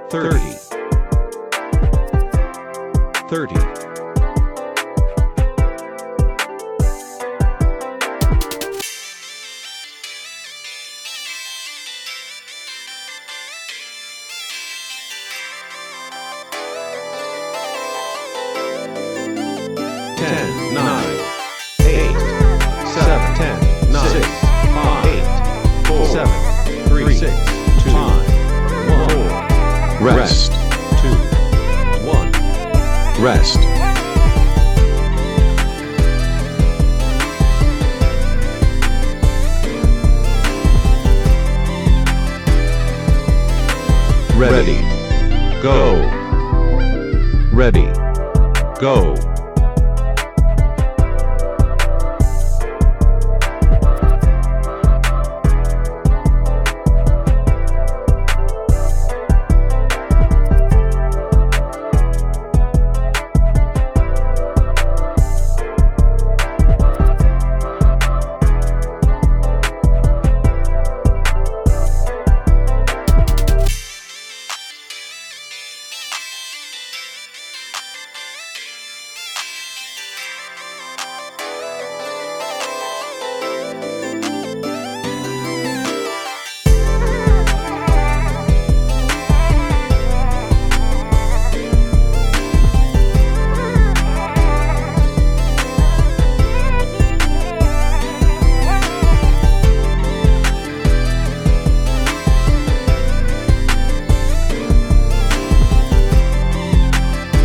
30, 30, 10, 9, 8, 7, 10, 9, 6, 5, 8, 4, 7, 3, 6, 2, 5, 1, Rest. 2, 1, Rest. Ready. Go. Ready. Go.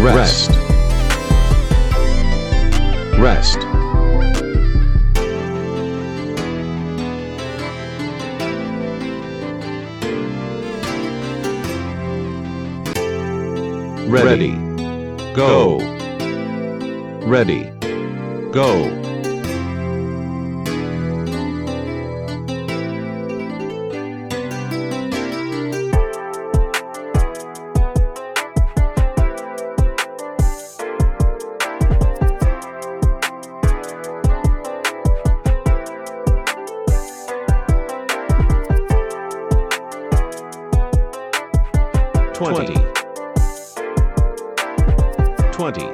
Rest. Rest. Ready. Go. Ready. Go. Twenty. 20.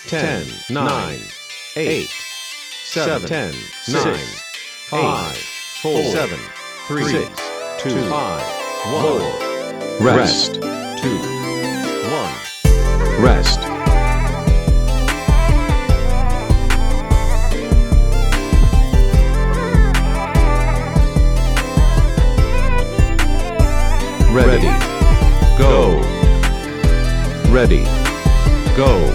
10, 9, 8, 7, 10, 9, 5, 4, 7, 3, 2, 5, 1. Rest. 2, 1. Rest. Ready. Go. Ready. Go.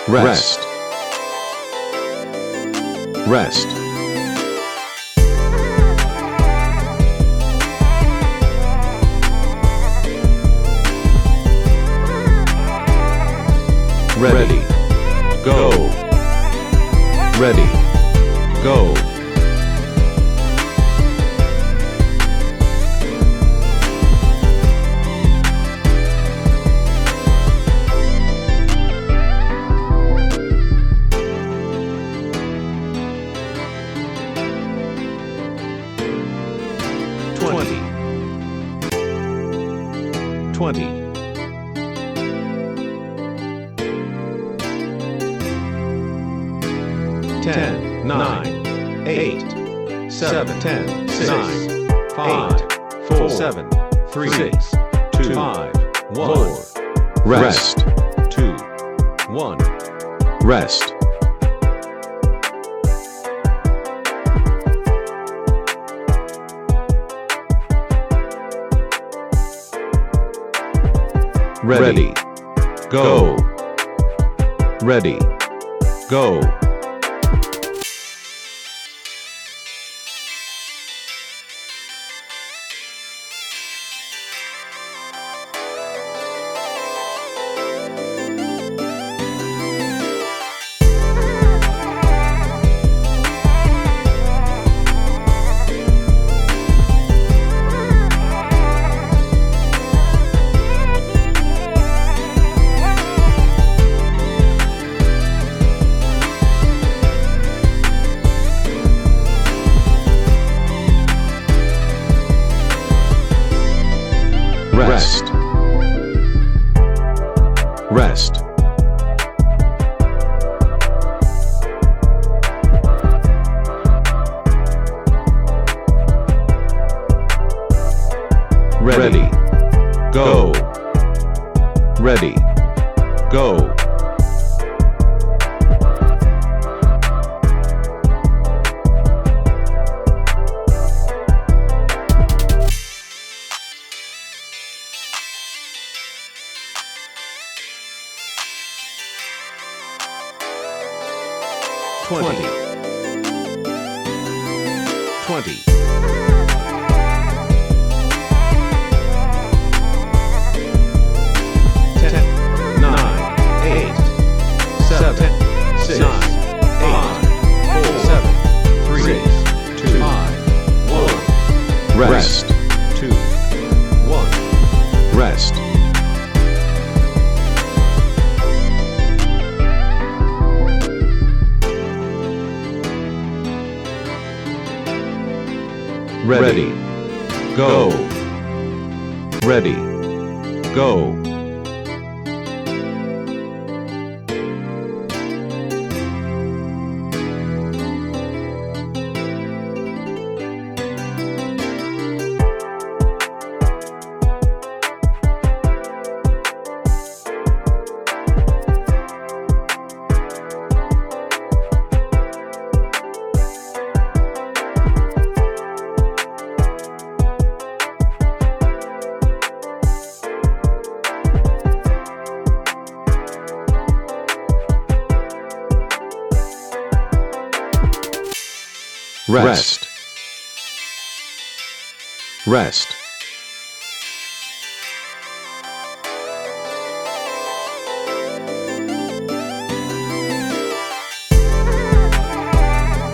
Rest. Rest. Ready. Go. Ready. Go. Twenty. 10, 9, 8, 7, 10, 6, 5, 4, 7, 3, 2, 5, 1. Rest. 2, 1. Rest. Ready. Go. Ready. Go. Rest. Rest. Ready. Go. Ready. Go. Twenty. 10, 9, 8, 7, 6, 5, 4, 7, 3, 2, 1. Rest. 2, 1. Rest. Ready. Go. Ready. Go. Rest. Rest.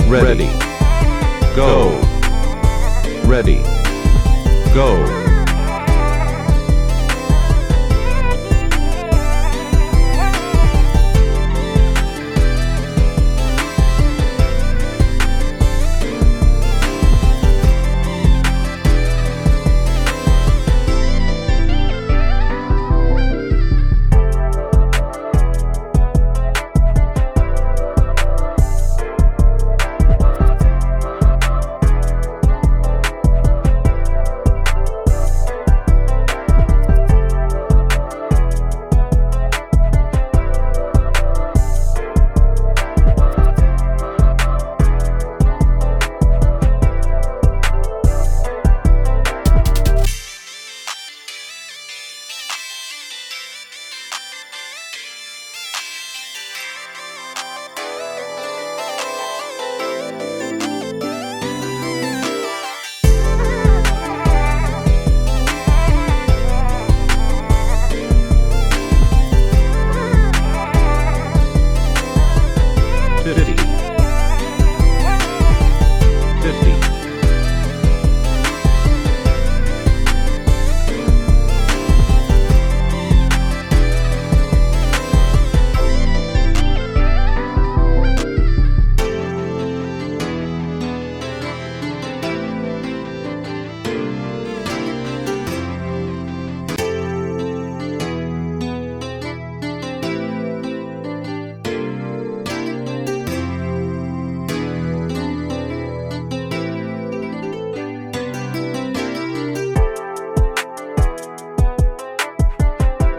Ready. Go. Ready. Go.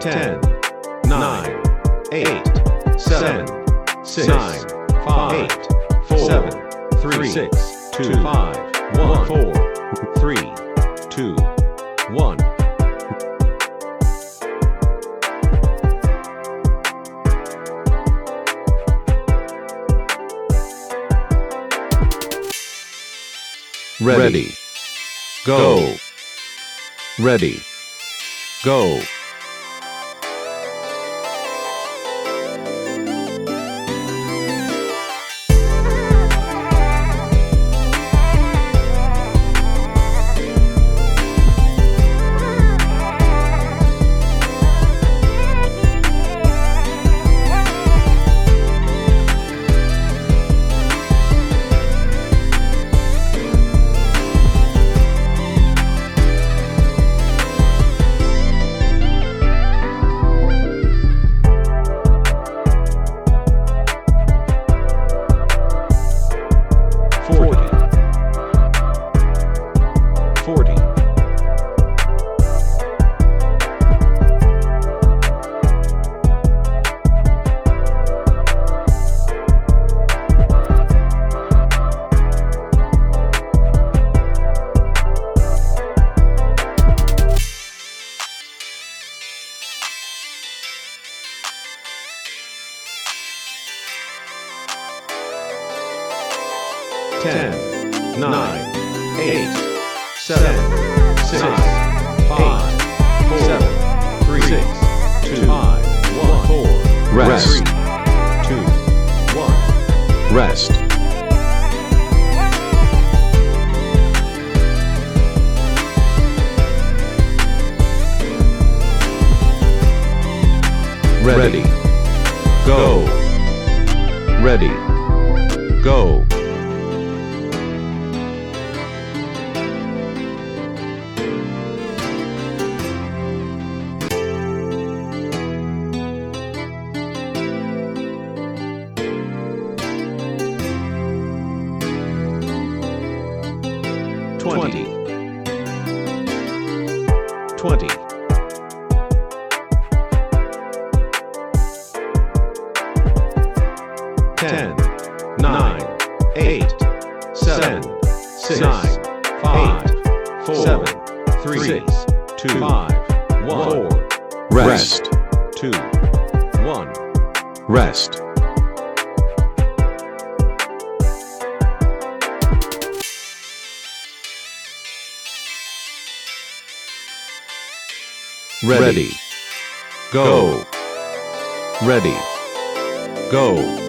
Ten, 9, 8, 7, 6, 5, 4, 7, 3, 2, 5, 1, 4, 3, 2, 1. Ready. Go. Ready. Go. Ten, nine, 8, 7, 6, 5, 4, 3, 2, 5, 1, 4. Rest. 3, 2, 1. Rest. Ready. Go. Ready. Go. Twenty. 20. 10, 9, 8, 7, 6, 5, 4, 3, 2, 1. Rest. 2, 1. Rest. Ready. Go. Ready. Go.